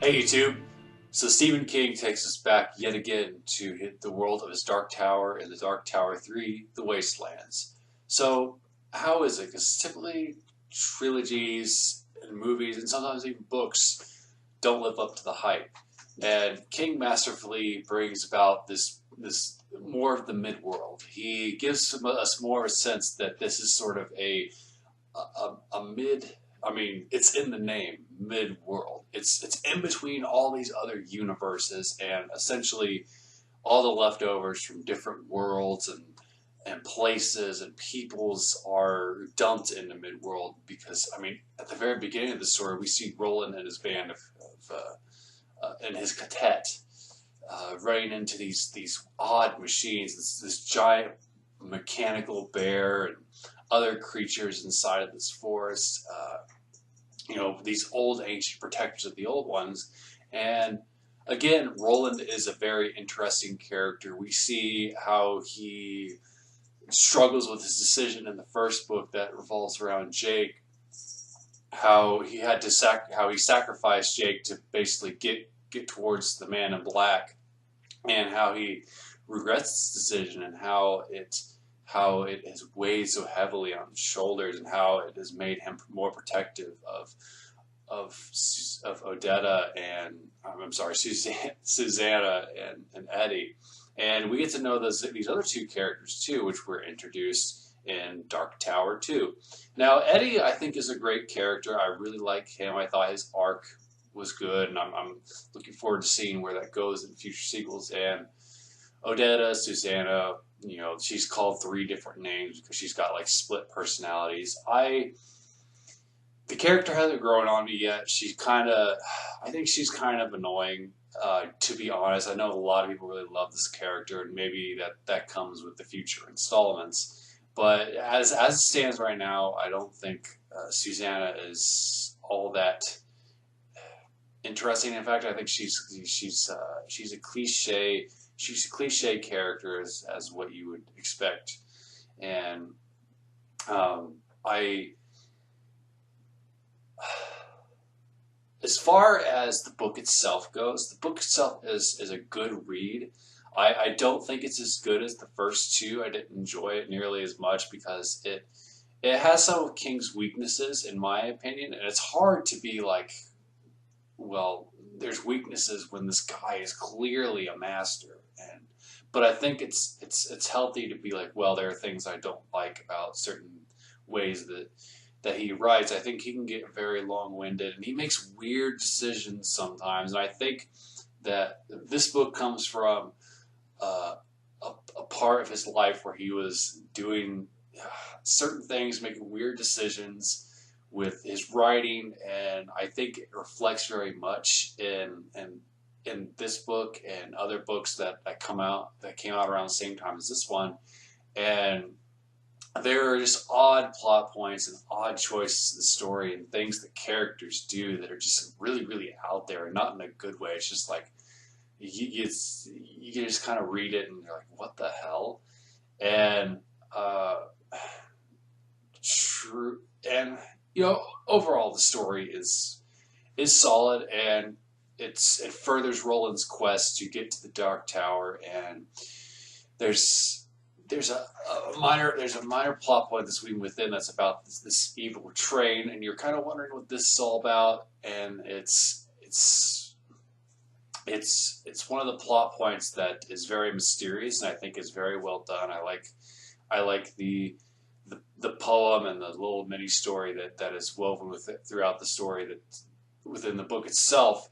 Hey YouTube! So Stephen King takes us back yet again to hit the world of his Dark Tower in the Dark Tower 3, The Wastelands. So how is it? Because typically trilogies and movies and sometimes even books don't live up to the hype. And King masterfully brings about this more of the mid-world. He gives us more of a sense that this is sort of a mid. I mean, it's in the name, mid world. It's in between all these other universes, and essentially all the leftovers from different worlds and places and peoples are dumped into mid world. Because I mean, at the very beginning of the story, we see Roland and his band and his quartet running into these odd machines. This giant mechanical bear and other creatures inside of this forest. These old ancient protectors of the old ones. And again, Roland is a very interesting character. We see how he struggles with his decision in the first book that revolves around Jake, how he had to how he sacrificed Jake to basically get towards the man in black, and how he regrets this decision, and how it has weighed so heavily on his shoulders, and how it has made him more protective of Odetta and I'm sorry, Susanna and Eddie. And we get to know these other two characters too, which were introduced in Dark Tower 2. Now, Eddie, I think, is a great character. I really like him. I thought his arc was good, and I'm looking forward to seeing where that goes in future sequels. And Odetta, Susanna, she's called three different names because she's got like split personalities. The character hasn't grown on me yet. I think she's kind of annoying. To be honest, I know a lot of people really love this character, and maybe that comes with the future installments. But as it stands right now, I don't think Susanna is all that interesting. In fact, I think she's a cliche. She's a cliche character as what you would expect, and I. As far as the book itself goes, the book itself is a good read. I don't think it's as good as the first two. I didn't enjoy it nearly as much because it has some of King's weaknesses, in my opinion, and it's hard to be like, well, there's weaknesses when this guy is clearly a master. But I think it's healthy to be like, well, there are things I don't like about certain ways that he writes. I think he can get very long-winded, and he makes weird decisions sometimes. And I think that this book comes from a part of his life where he was doing certain things, making weird decisions with his writing, and I think it reflects very much in this book and other books that came out around the same time as this one. And there are just odd plot points and odd choices in the story and things that characters do that are just really, really out there, and not in a good way. It's just like you just kind of read it and you're like, what the hell? And true, and overall the story is solid, and it furthers Roland's quest to get to the Dark Tower. And there's a minor plot point that's within that's about this evil train, and you're kind of wondering what this is all about. And it's one of the plot points that is very mysterious, and I think is very well done. I like the poem and the little mini story that is woven with it throughout the story, that within the book itself,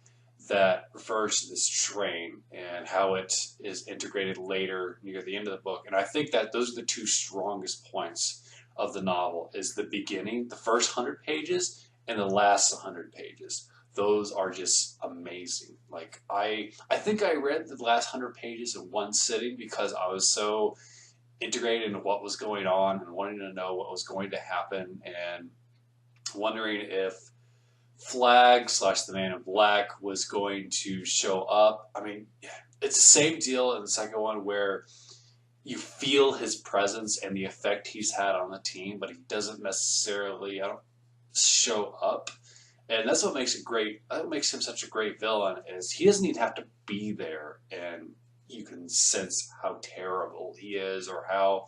that refers to this train and how it is integrated later near the end of the book. And I think that those are the two strongest points of the novel: is the beginning, the first 100 pages, and the last 100 pages. Those are just amazing. Like I think I read the last 100 pages in one sitting because I was so integrated into what was going on and wanting to know what was going to happen, and wondering if Flag slash the Man in Black was going to show up. I mean, it's the same deal in the second one, where you feel his presence and the effect he's had on the team, but he doesn't necessarily show up. And that's what makes it great. That makes him such a great villain. Is he doesn't even have to be there, and you can sense how terrible he is, or how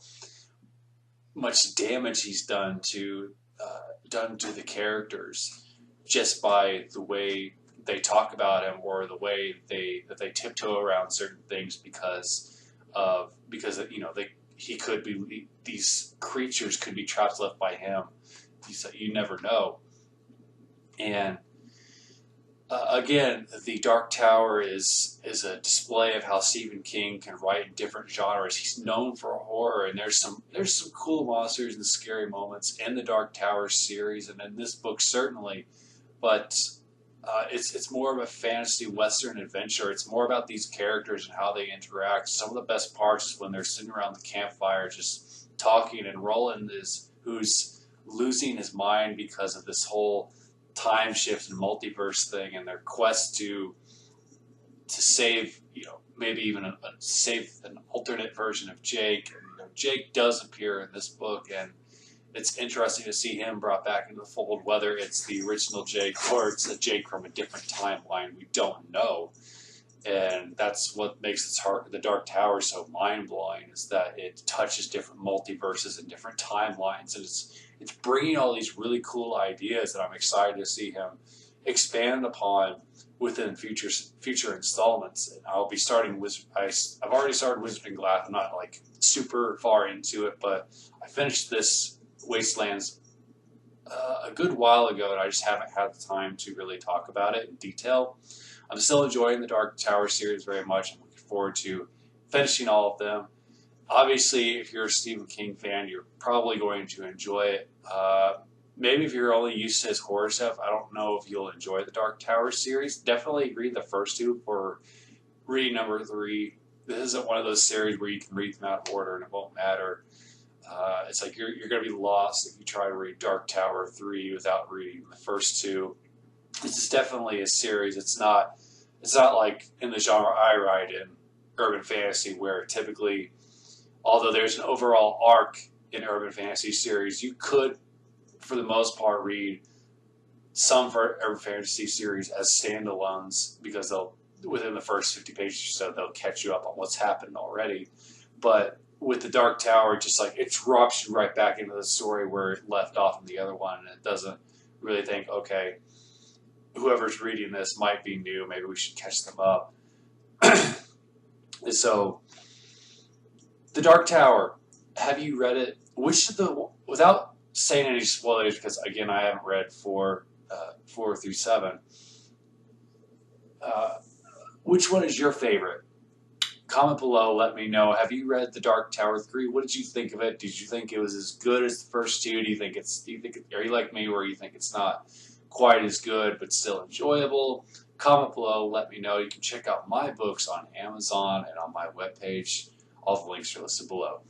much damage he's done to the characters just by the way they talk about him, or the way they tiptoe around certain things because he could be, these creatures could be traps left by him. You never know. And again, the Dark Tower is a display of how Stephen King can write in different genres. He's known for horror, and there's some cool monsters and scary moments in the Dark Tower series, and in this book certainly. But it's more of a fantasy western adventure. It's more about these characters and how they interact. Some of the best parts is when they're sitting around the campfire just talking, and Roland is who's losing his mind because of this whole time shift and multiverse thing, and their quest to save, maybe even save an alternate version of Jake. And, Jake does appear in this book, and it's interesting to see him brought back into the fold. Whether it's the original Jake or it's a Jake from a different timeline, we don't know. And that's what makes the Dark Tower so mind-blowing, is that it touches different multiverses and different timelines, and it's bringing all these really cool ideas that I'm excited to see him expand upon within future installments. And I'll be starting I've already started Wizard and Glass. I'm not like super far into it, but I finished this Wastelands a good while ago, and I just haven't had the time to really talk about it in detail. I'm still enjoying the Dark Tower series very much. I'm looking forward to finishing all of them. Obviously, if you're a Stephen King fan, you're probably going to enjoy it. Maybe if you're only used to his horror stuff, I don't know if you'll enjoy the Dark Tower series. Definitely read the first two for reading number 3. This isn't one of those series where you can read them out of order and it won't matter. It's like you're going to be lost if you try to read Dark Tower 3 without reading the first 2. This is definitely a series. It's not like in the genre I write in, urban fantasy, where typically, although there's an overall arc in urban fantasy series, you could, for the most part, read some urban fantasy series as standalones, because within the first 50 pages or so, they'll catch you up on what's happened already. But with the Dark Tower, just like it drops you right back into the story where it left off in the other one, and it doesn't really think, okay, whoever's reading this might be new, maybe we should catch them up. So, the Dark Tower, have you read it? Without saying any spoilers, because again, I haven't read 4 through 7, which one is your favorite? Comment below, let me know. Have you read The Dark Tower 3? What did you think of it? Did you think it was as good as the first 2? Are you like me, where you think it's not quite as good but still enjoyable? Comment below, let me know. You can check out my books on Amazon and on my webpage. All the links are listed below.